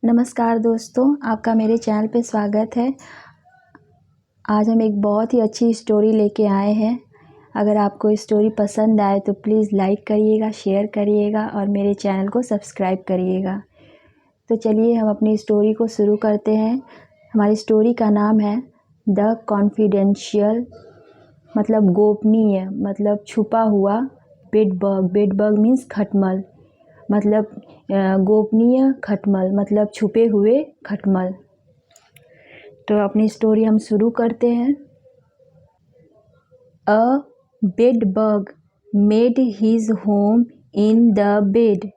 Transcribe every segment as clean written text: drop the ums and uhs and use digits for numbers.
नमस्कार दोस्तों, आपका मेरे चैनल पे स्वागत है। आज हम एक बहुत ही अच्छी स्टोरी लेके आए हैं। अगर आपको स्टोरी पसंद आए तो प्लीज़ लाइक करिएगा, शेयर करिएगा और मेरे चैनल को सब्सक्राइब करिएगा। तो चलिए हम अपनी स्टोरी को शुरू करते हैं। हमारी स्टोरी का नाम है द कॉन्फिडेंशियल, मतलब गोपनीय, मतलब छुपा हुआ बेडबग। बेडबग मीन्स खटमल, मतलब गोपनीय खटमल, मतलब छुपे हुए खटमल। तो अपनी स्टोरी हम शुरू करते हैं। A bedbug made his home in the bed,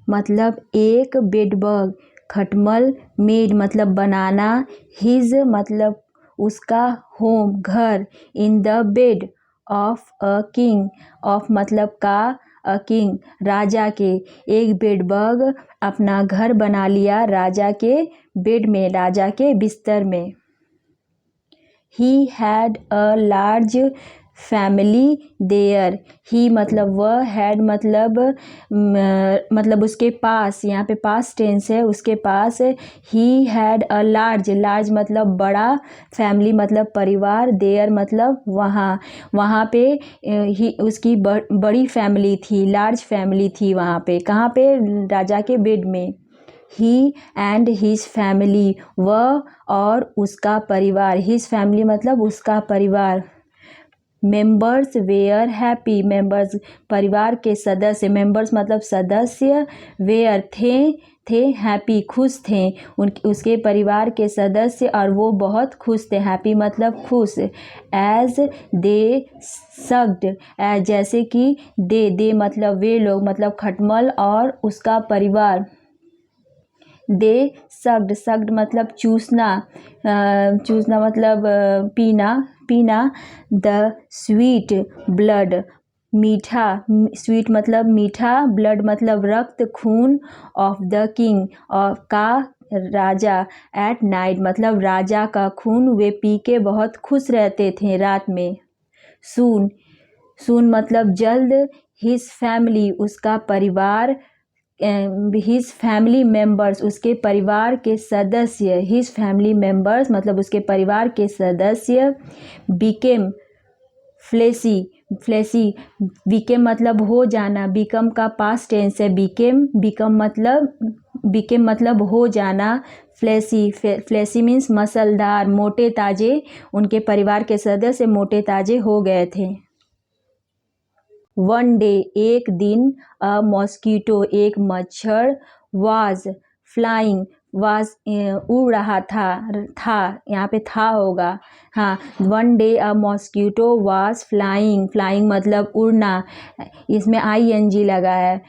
मतलब एक बेडबग खटमल, मेड मतलब बनाना, हिज मतलब उसका, होम घर, इन the bed of a king, of मतलब का, अ किंग राजा के। एक बेडबग अपना घर बना लिया राजा के बेड में, राजा के बिस्तर में। He had a large family there. He मतलब वह, हैड मतलब उसके पास, यहाँ पे पास्ट टेंस है, उसके पास। He had a large, large मतलब बड़ा, फैमिली मतलब परिवार, देयर मतलब वहाँ, वहाँ पे ही उसकी बड़ी फैमिली थी, लार्ज फैमिली थी वहाँ पे। कहाँ पे? राजा के बेड में। ही एंड हिज फैमिली, वह और उसका परिवार, हिज फैमिली मतलब उसका परिवार। मेंबर्स वेयर हैप्पी, मेंबर्स परिवार के सदस्य, मेंबर्स मतलब सदस्य, वेयर थे हैप्पी खुश थे, उसके परिवार के सदस्य और वो बहुत खुश थे। हैप्पी मतलब खुश। एज दे सक्ड, जैसे कि दे मतलब वे लोग, मतलब खटमल और उसका परिवार। दे सक्ड मतलब चूसना, चूसना मतलब पीना। द स्वीट ब्लड, मीठा, स्वीट मतलब मीठा, ब्लड मतलब रक्त, खून, ऑफ द किंग, ऑफ का राजा। एट नाइट मतलब राजा का खून वे पी के बहुत खुश रहते थे रात में। सून मतलब जल्द। हिज फैमिली उसका परिवार, हिज फैमिली मेंबर्स उसके परिवार के सदस्य, हिज फैमिली मेंबर्स मतलब उसके परिवार के सदस्य। बिकेम फ्लेसी, बिकेम मतलब हो जाना, बिकम का पास्ट टेंस है, बिकम मतलब हो जाना। फ्लेसी मीन्स मसलदार, मोटे ताजे, उनके परिवार के सदस्य मोटे ताजे हो गए थे। वन डे एक दिन, अ मॉस्किटो एक मच्छर, वाज फ्लाइंग, वाज उड़ रहा था यहाँ पे था होगा, हाँ। One day a mosquito was flying मतलब उड़ना, इसमें ING लगा है,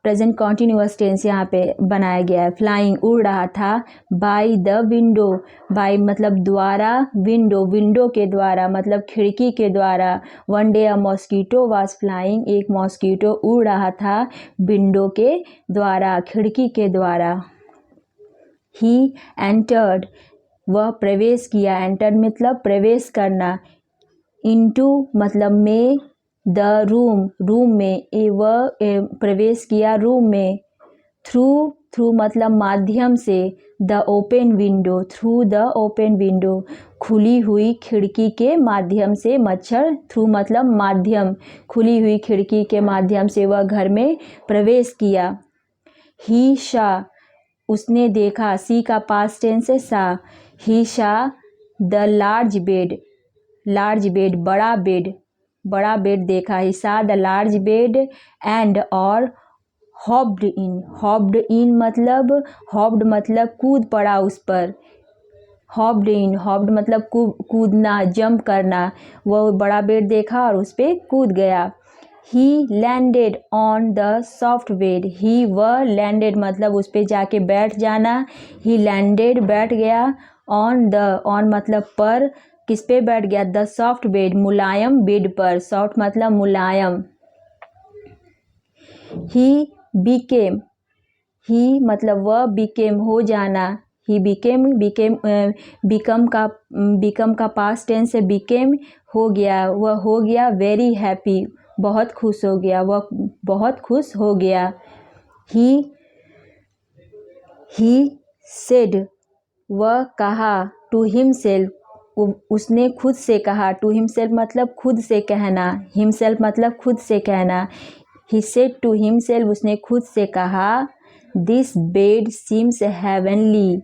प्रेजेंट कॉन्टिन्यूअस टेंस यहाँ पे बनाया गया है। फ्लाइंग उड़ रहा था। बाय द विंडो, बाय मतलब द्वारा, विंडो के द्वारा मतलब खिड़की के द्वारा। One day a mosquito was flying, एक मॉस्किटो उड़ रहा था विंडो के द्वारा, खिड़की के द्वारा। ही एंटर्ड, वह प्रवेश किया, एंटर्ड मतलब प्रवेश करना। इनटू मतलब में, द रूम में, वह प्रवेश किया रूम में। थ्रू मतलब माध्यम से। The open window, through the open window खुली हुई खिड़की के माध्यम से। मच्छर थ्रू मतलब माध्यम, खुली हुई खिड़की के माध्यम से वह घर में प्रवेश किया। ही शा उसने देखा, सी का पास्ट टेंस है, सा। ही शा द लार्ज बेड बड़ा बेड देखा। ही सा द लार्ज बेड एंड और हॉप्ड इन मतलब कूद पड़ा उस पर। हॉप्ड मतलब कूदना, जंप करना। वो बड़ा बेड देखा और उस पर कूद गया। He landed on the soft bed, he वह, लैंडेड मतलब उस पर जाके बैठ जाना। ही लैंडेड बैठ गया। ऑन मतलब पर, किस पे बैठ गया? The soft bed Mulayam bed पर, सॉफ्ट मतलब मुलायम। ही मतलब वह, बिकेम हो जाना। ही बिकम का पास्ट टेंस है, बिकेम हो गया, वह हो गया। वेरी हैप्पी बहुत खुश हो गया, वह बहुत खुश हो गया। ही सेड, वह कहा, टू हिमसेल्फ, उसने खुद से कहा, टू हिमसेल्फ मतलब खुद से कहना, हिमसेल्फ मतलब खुद से कहना, ही सेड टू हिमसेल्फ, उसने खुद से कहा, this bed seems heavenly,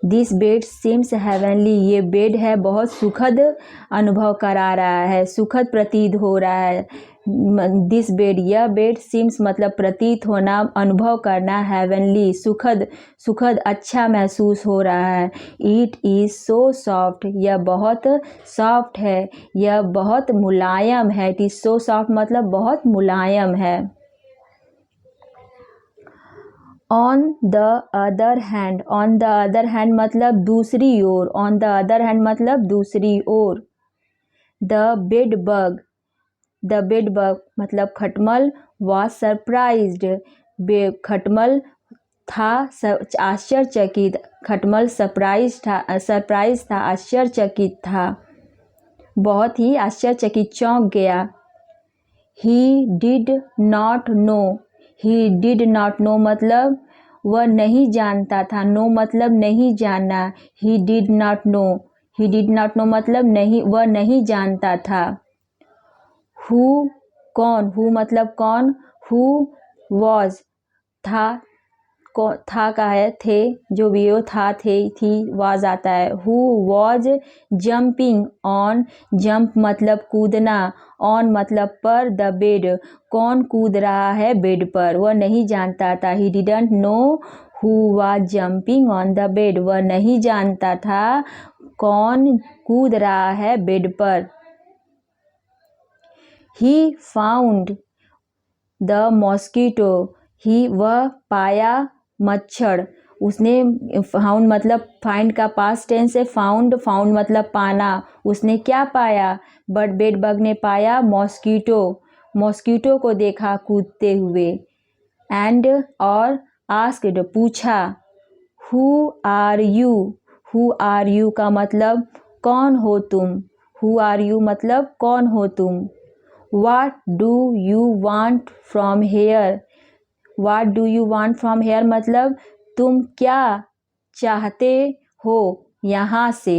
this bed seems heavenly, ये बेड है बहुत सुखद अनुभव करा रहा है, सुखद प्रतीत हो रहा है। दिस बेड, यह बेड, सीम्स मतलब प्रतीत होना, अनुभव करना, हेवनली सुखद, सुखद अच्छा महसूस हो रहा है। इट इज़ सो सॉफ्ट, यह बहुत सॉफ्ट है, यह बहुत मुलायम है। इट इज़ सो सॉफ्ट मतलब बहुत मुलायम है। On the other hand, on the other hand मतलब दूसरी ओर, ऑन द अदर हैंड मतलब दूसरी ओर। The bed bug, the bed bug मतलब खटमल, वाज सरप्राइज्ड, खटमल था आश्चर्यचकित, खटमल सरप्राइज था, आश्चर्यचकित था, बहुत ही आश्चर्यचकित, चौंक गया। He did not know, he did not know मतलब वह नहीं जानता था, नो मतलब नहीं जानना, ही did not know, he did not know मतलब नहीं, वह नहीं जानता था। हु कौन, हु मतलब कौन, हु वॉज था, था का है थे, जो भी हो था, थे, थी, वाज आता है। Who was jumping on, jump मतलब कूदना, ऑन मतलब पर, द बेड, कौन कूद रहा है बेड पर, वह नहीं जानता था। He didn't know who was jumping on the bed, वह नहीं जानता था कौन कूद रहा है बेड पर। ही फाउंड द मॉस्किटो, ही वह पाया मच्छर, उसने फाउंड मतलब फाइंड का पास्ट टेंस है, फाउंड, फाउंड मतलब पाना, उसने क्या पाया, बट बेड बग ने पाया मॉस्किटो, मॉस्किटो को देखा कूदते हुए। एंड और आस्क्ड पूछा, who are you, who are you का मतलब कौन हो तुम, हु आर यू मतलब कौन हो तुम। What do you want from here? What do you want from here मतलब तुम क्या चाहते हो यहाँ से।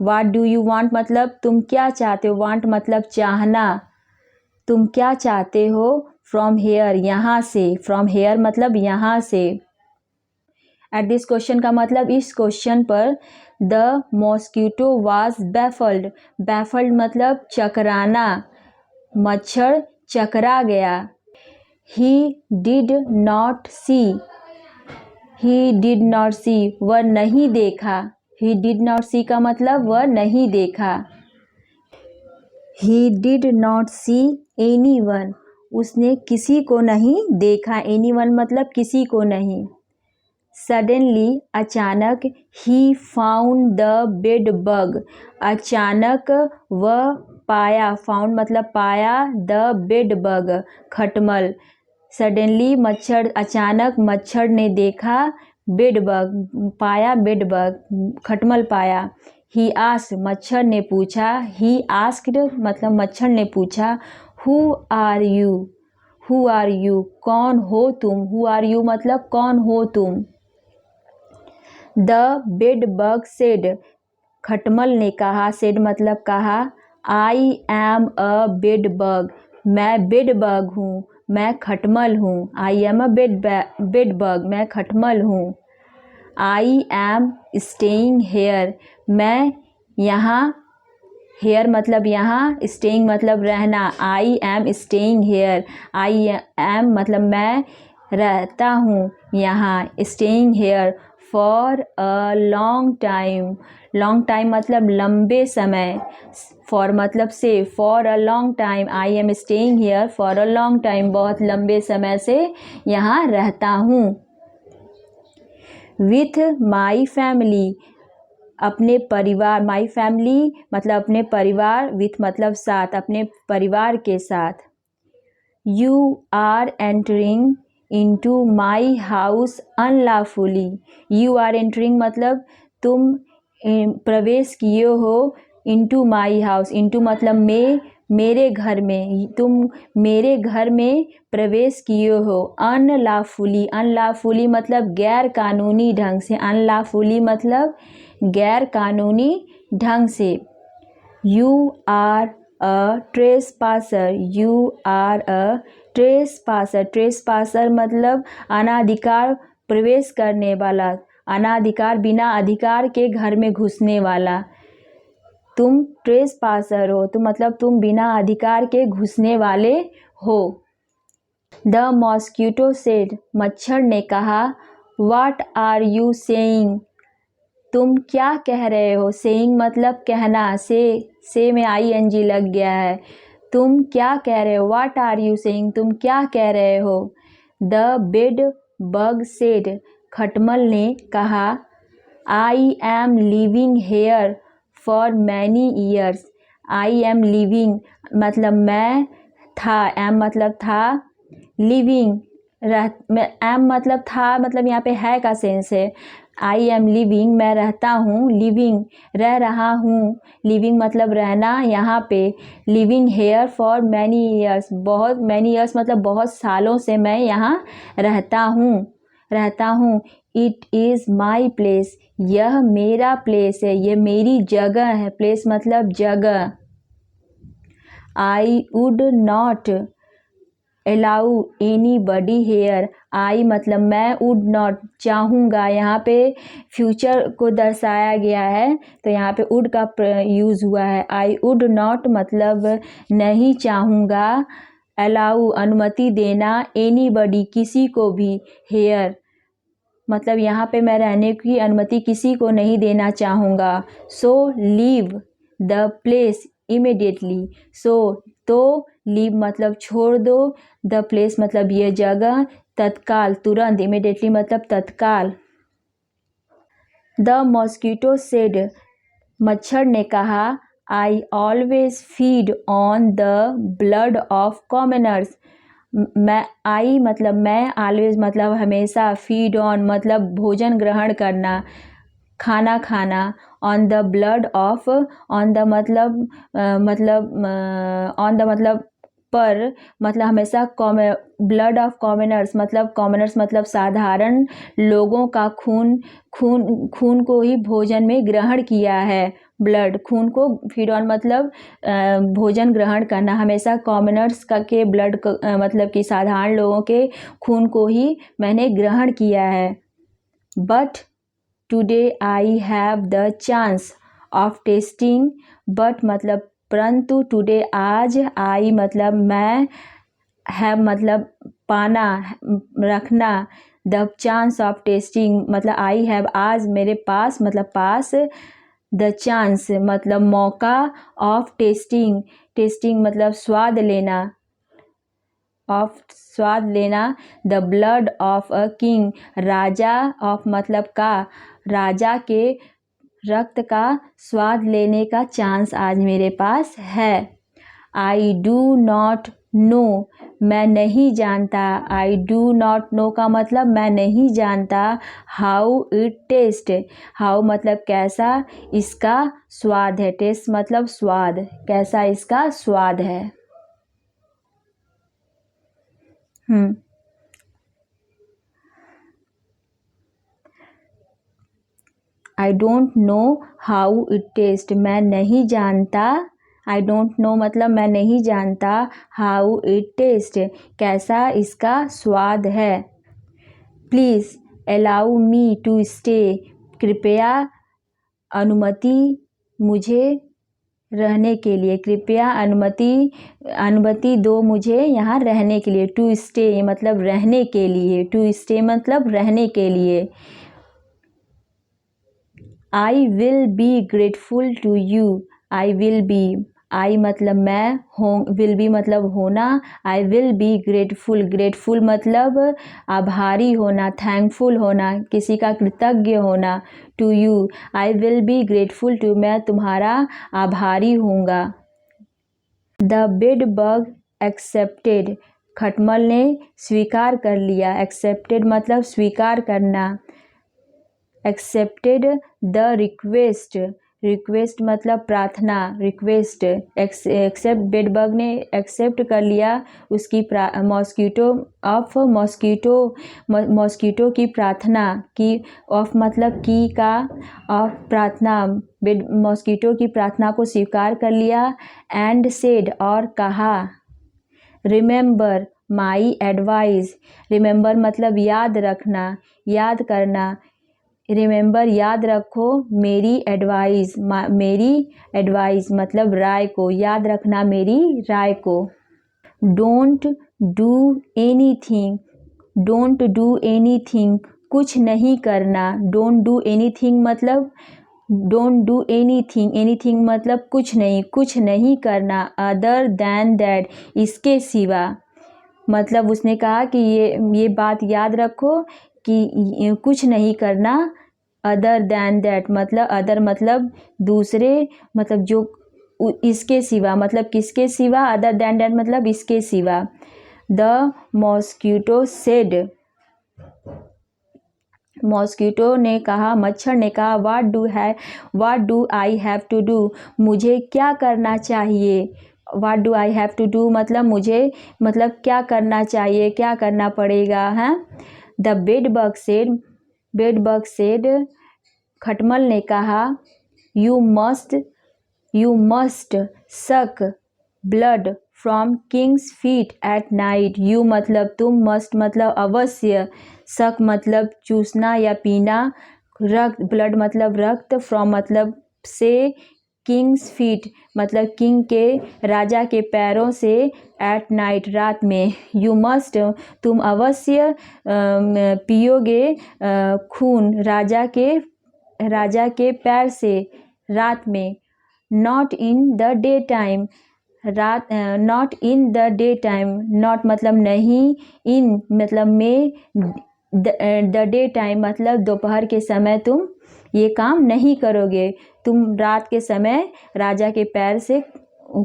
What do you want मतलब तुम क्या चाहते हो, want मतलब चाहना, तुम क्या चाहते हो from here यहाँ से, from here मतलब यहाँ से। एट दिस क्वेश्चन का मतलब इस क्वेश्चन पर the mosquito was baffled, baffled मतलब चकराना, मच्छर चकरा गया। He did not see, he did not see वह नहीं देखा, ही डिड नॉट सी का मतलब वह नहीं देखा। ही did not see any one, उसने किसी को नहीं देखा, एनी वन मतलब किसी को नहीं। सडनली अचानक, he found the bed bug, अचानक वह पाया, फाउंड मतलब पाया, द बेड बग खटमल। सडनली मच्छर, अचानक मच्छर ने देखा बेड बग, पाया बेड बग, खटमल पाया। ही आस्क्ड मच्छर ने पूछा, ही आस्क्ड मतलब मच्छर ने पूछा, who are you, who are you कौन हो तुम, हु आर यू मतलब कौन हो तुम। द बेड बग सेड, खटमल ने कहा, सेड मतलब कहा, I am a bed bug, मैं बेड बग हूँ, मैं खटमल हूँ। I am a bed bug, मैं खटमल हूँ। आई एम स्टेइंग हेयर, मैं यहाँ, हेयर मतलब यहाँ, स्टेइंग मतलब रहना, I am staying hair, I am मतलब मैं रहता हूँ यहाँ, staying here for a long time, long time मतलब लंबे समय, फॉर मतलब से, for a long time, I am staying here for a long time, बहुत लंबे समय से यहाँ रहता हूँ। विथ माई फैमिली, अपने परिवार, माई फैमिली मतलब अपने परिवार, विथ मतलब साथ, अपने परिवार के साथ। You are entering into my house unlawfully, you are entering मतलब तुम प्रवेश किए हो, इंटू माई हाउस, इंटू मतलब में, मेरे घर में, तुम मेरे घर में प्रवेश किए हो अनलॉफुली। अनलॉफुली मतलब गैर कानूनी ढंग से। अनलॉफुली मतलब गैर कानूनी ढंग से। You are a trespasser. You are a trespasser. Trespasser मतलब अनाधिकार प्रवेश करने वाला, अनाधिकार बिना अधिकार के घर में घुसने वाला। तुम ट्रेसपासर हो तो मतलब तुम बिना अधिकार के घुसने वाले हो। The mosquito said. मच्छर ने कहा। What are you saying. तुम क्या कह रहे हो। सेइंग मतलब कहना। से में ING लग गया है। तुम क्या कह रहे हो। व्हाट आर यू सेइंग, तुम क्या कह रहे हो। The bed bug said. खटमल ने कहा। I am living here for many years. I am living मतलब मैं था। एम मतलब था। लिविंग एम मतलब था, मतलब यहाँ पे है का सेंस है। आई एम लिविंग मैं रहता हूँ। लिविंग रह रहा हूँ। लिविंग मतलब रहना। यहाँ पे living here for many years, बहुत मैनी ईयर्स मतलब बहुत सालों से मैं यहाँ रहता हूँ। It is my place. यह मेरा प्लेस है, ये मेरी जगह है। प्लेस मतलब जगह। I would not allow anybody here. I मतलब मैं, वुड नॉट चाहूँगा। यहाँ पे फ्यूचर को दर्शाया गया है तो यहाँ पे वुड का यूज़ हुआ है। आई वुड नॉट मतलब नहीं चाहूँगा। अलाउ अनुमति देना। एनी बडी किसी को भी। हेयर मतलब यहाँ पे मैं रहने की अनुमति किसी को नहीं देना चाहूँगा। So leave the place immediately. So तो लीव मतलब छोड़ दो। द प्लेस मतलब ये जगह। तत्काल तुरंत। इमिडिएटली मतलब तत्काल। The mosquito said. मच्छर ने कहा। I always feed on the blood of commoners. मैं आई मतलब मैं, ऑलवेज मतलब हमेशा, फीड ऑन मतलब भोजन ग्रहण करना, खाना खाना। On the blood of, on the मतलब ऑन द मतलब पर, मतलब हमेशा ब्लड ऑफ कॉमनर्स मतलब साधारण लोगों का खून को ही भोजन में ग्रहण किया है। ब्लड खून को फीड ऑन मतलब भोजन ग्रहण करना। हमेशा कॉमनर्स का के ब्लड मतलब कि साधारण लोगों के खून को ही मैंने ग्रहण किया है। But today I have the chance of testing. But मतलब परंतु, टुडे आज, आई मतलब मैं, हैव मतलब पाना रखना, द चांस ऑफ टेस्टिंग मतलब आई हैव आज मेरे पास मतलब पास, द चांस मतलब मौका, ऑफ टेस्टिंग टेस्टिंग मतलब स्वाद लेना, ऑफ स्वाद लेना, the blood of a king Raja, of मतलब का, राजा के रक्त का स्वाद लेने का चांस आज मेरे पास है। आई डू नॉट नो मैं नहीं जानता। आई डू नॉट नो का मतलब मैं नहीं जानता। How it taste. हाउ मतलब कैसा, इसका स्वाद है। टेस्ट मतलब स्वाद, कैसा इसका स्वाद है। I don't know how it taste मैं नहीं जानता। आई डोंट नो मतलब मैं नहीं जानता। हाउ इट टेस्ट कैसा इसका स्वाद है। Please allow me to stay कृपया अनुमति मुझे रहने के लिए। कृपया अनुमति दो मुझे यहाँ रहने के लिए। टू स्टे मतलब रहने के लिए। टू स्टे मतलब रहने के लिए। I will be grateful to you. I will be, I मतलब मैं, विल बी मतलब होना। I will be grateful. Grateful मतलब आभारी होना, थैंकफुल होना, किसी का कृतज्ञ होना। To you, I will be grateful to मैं तुम्हारा आभारी होऊंगा। The bed bug accepted. खटमल ने स्वीकार कर लिया। एक्सेप्टेड मतलब स्वीकार करना। Accepted the request. रिक्वेस्ट मतलब प्रार्थना, रिक्वेस्ट। एक्सेप्ट, बेडबग ने एक्सेप्ट कर लिया उसकी मॉस्किटो की प्रार्थना की, ऑफ मतलब की का, ऑफ प्रार्थना, मॉस्किटो की प्रार्थना को स्वीकार कर लिया। एंड सेड और कहा, रिमेंबर माई एडवाइस, रिमेंबर मतलब याद रखना, याद करना, रिमेंबर याद रखो मेरी एडवाइस, मेरी एडवाइस मतलब राय को, याद रखना मेरी राय को। Don't do anything, don't do anything कुछ नहीं करना, डोंट डू एनीथिंग मतलब डोंट डू एनीथिंग, एनीथिंग मतलब कुछ नहीं करना। अदर दैन दैट इसके सिवा, मतलब उसने कहा कि ये बात याद रखो कि कुछ नहीं करना। अदर दैन दैट मतलब अदर मतलब दूसरे, मतलब जो इसके सिवा, मतलब किसके सिवा, अदर दैन दैट मतलब इसके सिवा। द मॉस्किटो सेड, मॉस्किटो ने कहा, मच्छर ने कहा, what do I have to do, मुझे क्या करना चाहिए। What do I have to do मतलब मुझे, मतलब क्या करना चाहिए, क्या करना पड़ेगा है। द बेडबग सेड, खटमल ने कहा, यू मस्ट सक blood from Kings feet at night, you मतलब तुम, मस्ट मतलब अवश्य, सक मतलब चूसना या पीना, रक्त ब्लड मतलब रक्त, फ्रॉम मतलब से, किंग्स फीट मतलब किंग के, राजा के पैरों से, एट नाइट रात में। यू मस्ट तुम अवश्य पियोगे खून राजा के पैर से रात में। Not in the day time, not in the day time, not मतलब नहीं, इन मतलब में, द डे टाइम मतलब दोपहर के समय तुम ये काम नहीं करोगे, तुम रात के समय राजा के पैर से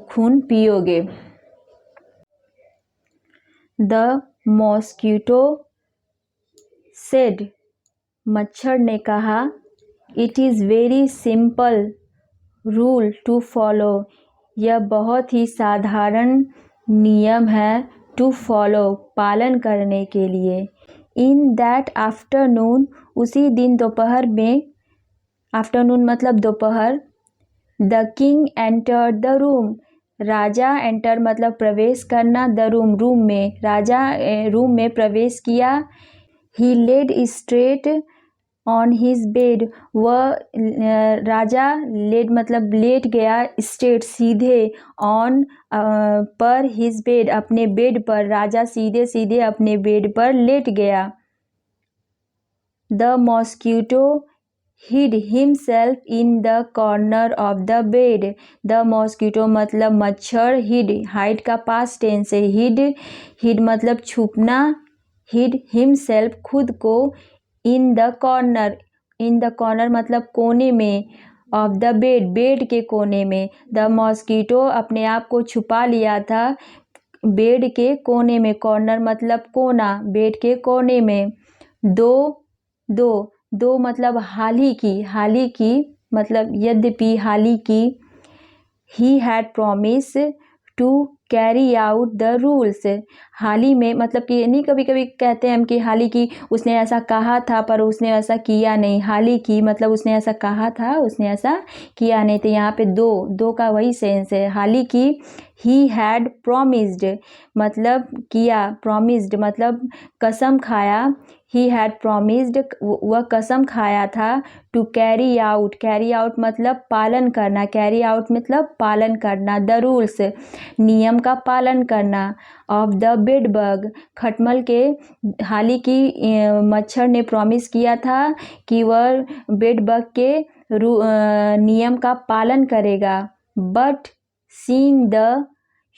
खून पियोगे। द मॉस्किटो सेड, मच्छर ने कहा, it is very simple rule to follow, यह बहुत ही साधारण नियम है, टू फॉलो पालन करने के लिए। इन दैट आफ्टरनून, उसी दिन दोपहर में, आफ्टरनून मतलब दोपहर। The king entered the room, Raja enter मतलब प्रवेश करना, द रूम में, राजा रूम में प्रवेश किया। He laid straight on his bed, वह राजा लेड मतलब लेट गया, स्ट्रेट सीधे, ऑन पर, हिज बेड अपने बेड पर, राजा सीधे सीधे अपने बेड पर लेट गया। The mosquito hid himself in the corner of the bed, the mosquito मतलब मच्छर, हिड हाइड का पास्ट टेंस है, हिड मतलब छुपना, हिड हिमसेल्फ खुद को, इन द कॉर्नर मतलब कोने में, ऑफ द बेड के कोने में। द मॉस्किटो अपने आप को छुपा लिया था बेड के कोने में, कॉर्नर मतलब कोना, बेड के कोने में। दो मतलब हाल ही की मतलब यद्यपि, हाल ही की। He had promise to carry out the rules, हाल ही में मतलब कि नहीं, कभी कभी कहते हैं हम कि हाल ही की उसने ऐसा कहा था पर उसने ऐसा किया नहीं, हाल ही की मतलब उसने ऐसा कहा था उसने ऐसा किया नहीं, तो यहाँ पे दो का वही सेंस है, हाल ही की। ही हैड प्रॉमिस्ड मतलब किया, प्रॉमिस्ड मतलब कसम खाया, ही हैड प्रॉमिस्ड वह कसम खाया था, टू कैरी आउट मतलब पालन करना, कैरी आउट मतलब पालन करना, द रूल्स नियम का पालन करना, ऑफ द बेडबग खटमल के, हाल ही की मच्छर ने प्रॉमिस किया था कि वह बेडबग के नियम का पालन करेगा। But seeing the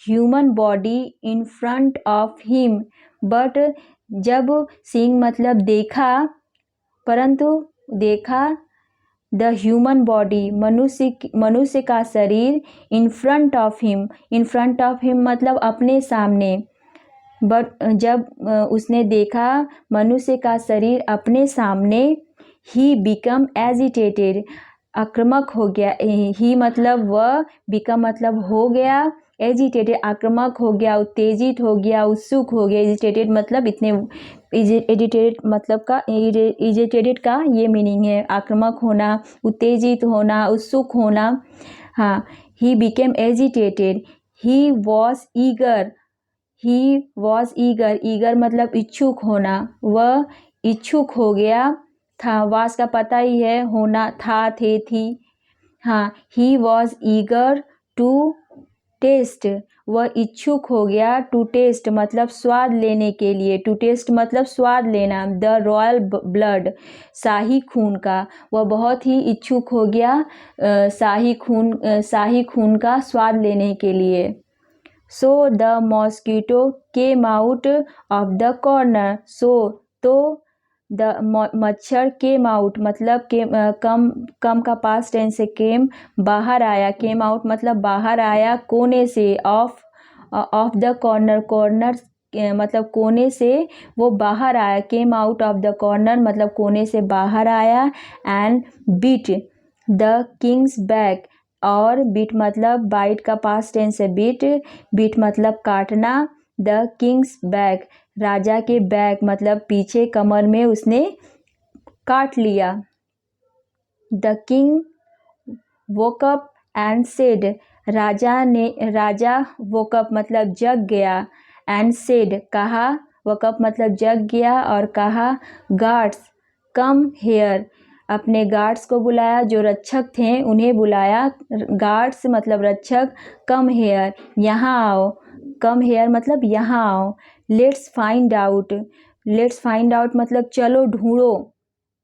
human body in front of him, but जब सीइंग मतलब देखा, परंतु देखा, द ह्यूमन बॉडी मनुष्य का शरीर, इन फ्रंट ऑफ हिम मतलब अपने सामने, बट जब उसने देखा मनुष्य का शरीर अपने सामने, ही बिकम एजिटेटेड आक्रामक हो गया, ही मतलब वह, बिकम मतलब हो गया, एजिटेटेड आक्रामक हो गया, उत्तेजित हो गया, उत्सुक हो गया। एजिटेटेड मतलब इतने, एजिटेटेड मतलब का, एजिटेटेड का ये मीनिंग है, आक्रामक होना, उत्तेजित होना, उत्सुक होना। हाँ, he became agitated, he was eager, he was eager, eager मतलब इच्छुक होना, वह इच्छुक हो गया था। वास का पता ही है, होना, था, थे, थी। हाँ, he was eager to taste, वह इच्छुक हो गया, टू टेस्ट मतलब स्वाद लेने के लिए, टू टेस्ट मतलब स्वाद लेना, द रॉयल ब्लड शाही खून का, वह बहुत ही इच्छुक हो गया शाही खून का स्वाद लेने के लिए। So the mosquito came out of the corner, so तो द मच्छर केम आउट मतलब कम का पास्ट टेंस से केम बाहर आया, केम आउट मतलब बाहर आया, कोने से, ऑफ द कॉर्नर, कॉर्नर मतलब कोने से वो बाहर आया, came out of the corner मतलब कोने से बाहर आया, and bit the king's back, और बीट मतलब बाइट का पास्ट टेंस है बीट, बीट मतलब काटना, द किंग्स बैक राजा के बैक मतलब पीछे, कमर में उसने काट लिया। The king woke up and said, Raja woke up मतलब जग गया, एंड सेड कहा, वोकअप मतलब जग गया और कहा, गार्ड्स कम हेयर, अपने गार्ड्स को बुलाया, जो रक्षक थे उन्हें बुलाया, गार्ड्स मतलब रक्षक, कम हेयर यहाँ आओ, कम हेयर मतलब यहाँ आओ, let's find out, let's find out मतलब चलो ढूंढो,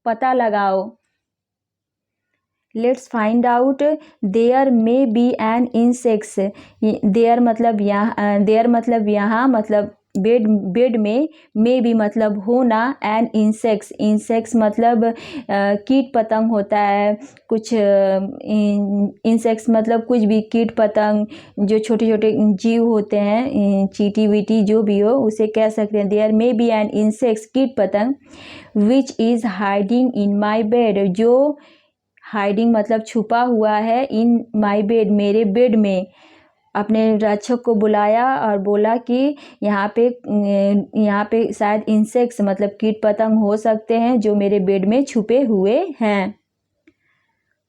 पता लगाओ, let's find out there may be an insects, there मतलब यहाँ मतलब बेड में, मे बी मतलब होना, एन इंसेक्ट्स, इंसेक्ट्स मतलब कीट पतंग होता है, कुछ इंसेक्ट्स मतलब कुछ भी कीट पतंग जो छोटे छोटे जीव होते हैं, चींटी वीटी जो भी हो उसे कह सकते हैं। There may be an insects कीट पतंग, which is hiding in my bed, जो हाइडिंग मतलब छुपा हुआ है, इन माई बेड मेरे बेड में, अपने रक्षक को बुलाया और बोला कि यहाँ पे शायद इंसेक्ट्स मतलब कीट पतंग हो सकते हैं जो मेरे बेड में छुपे हुए हैं।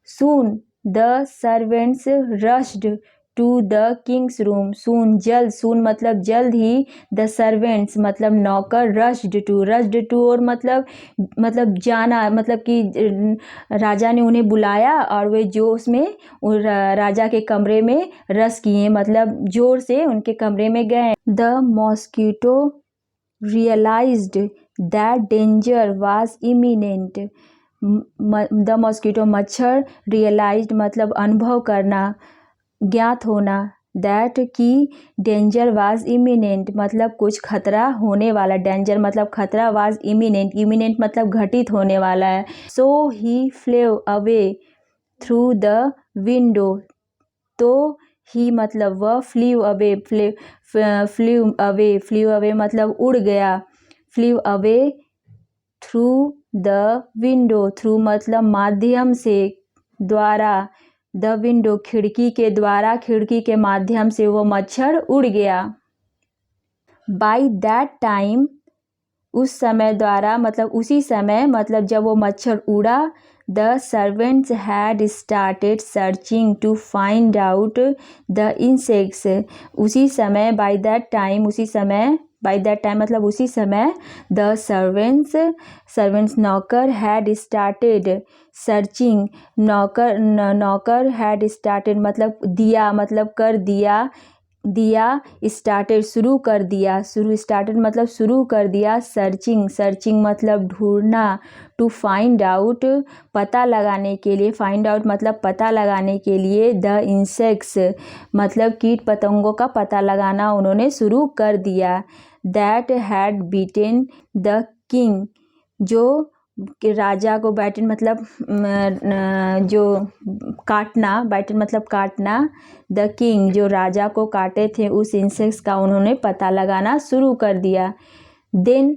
Soon the servants rushed to the king's room, soon मतलब जल्द ही, द सर्वेंट्स मतलब नौकर, रश्ड टू और मतलब जाना, मतलब कि राजा ने उन्हें बुलाया और वे जोश में राजा के कमरे में रश किए, मतलब जोर से उनके कमरे में गए। The mosquito realised that danger was imminent, the mosquito मच्छर, रियलाइज्ड मतलब अनुभव करना, ज्ञात होना, दैट की डेंजर वाज इमिनेंट मतलब कुछ खतरा होने वाला, डेंजर मतलब खतरा, वाज इमिनेंट मतलब घटित होने वाला है। So he flew away through the window, तो ही मतलब वह, फ्लीव अवे मतलब उड़ गया, flew away through the window, through मतलब माध्यम से, द्वारा, द विंडो खिड़की के द्वारा, खिड़की के माध्यम से वो मच्छर उड़ गया। बाय दैट टाइम, उस समय द्वारा मतलब उसी समय, मतलब जब वो मच्छर उड़ा, the servants had started searching to find out the insects, उसी समय, बाय दैट टाइम उसी समय, बाय दैट टाइम मतलब उसी समय, द सर्वेंट्स नौकर, हैड स्टार्टेड सर्चिंग, नौकर हैड स्टार्टेड मतलब दिया, मतलब कर दिया, स्टार्टेड शुरू कर दिया, स्टार्टेड मतलब शुरू कर दिया, सर्चिंग मतलब ढूंढना, टू फाइंड आउट पता लगाने के लिए, फाइंड आउट मतलब पता लगाने के लिए, द इंसेक्ट्स मतलब कीट पतंगों का पता लगाना उन्होंने शुरू कर दिया, that had beaten the king, जो कि राजा को, बैटन मतलब जो काटना, बैटन मतलब काटना, द किंग जो राजा को काटे थे, उस इंसेक्ट्स का उन्होंने पता लगाना शुरू कर दिया। Then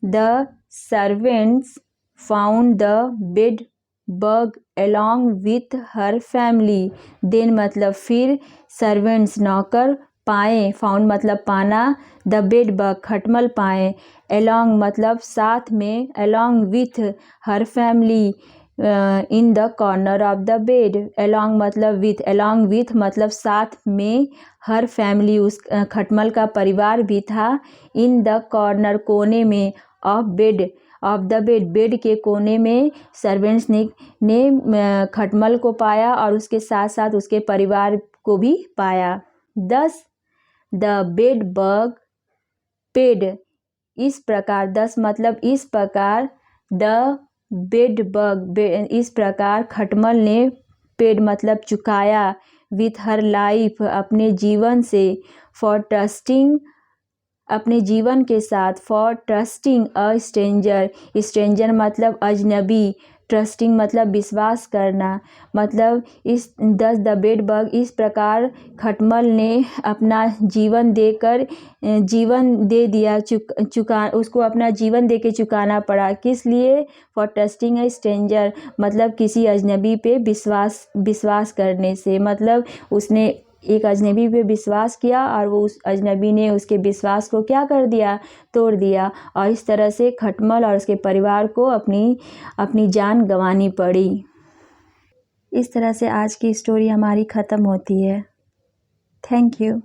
the servants found the bed bug along with her family. Then मतलब फिर servants नौकर पाए, found मतलब पाना, the bed bug खटमल पाए, along मतलब साथ में, along with her family in the corner of the bed. along मतलब with मतलब साथ में, her family उस खटमल का परिवार भी था, in the corner कोने में, of द बेड के कोने में सर्वेंट्स ने खटमल को पाया और उसके साथ साथ उसके परिवार को भी पाया। 10 द बेड बग पेड इस प्रकार, 10 मतलब इस प्रकार, द बेड बग इस प्रकार खटमल ने पेड मतलब चुकाया, विथ हर लाइफ अपने जीवन से, फॉर ट्रस्टिंग अपने जीवन के साथ, फॉर ट्रस्टिंग अ स्ट्रेंजर मतलब अजनबी, ट्रस्टिंग मतलब विश्वास करना, मतलब इस 10 द बेड बग इस प्रकार खटमल ने अपना जीवन देकर जीवन दे दिया, चुका उसको अपना जीवन दे के चुकाना पड़ा, किस लिए, फॉर ट्रस्टिंग अ स्ट्रेंजर मतलब किसी अजनबी पे विश्वास करने से, मतलब उसने एक अजनबी पे विश्वास किया और वो उस अजनबी ने उसके विश्वास को क्या कर दिया, तोड़ दिया, और इस तरह से खटमल और उसके परिवार को अपनी जान गंवानी पड़ी। इस तरह से आज की स्टोरी हमारी ख़त्म होती है। Thank you.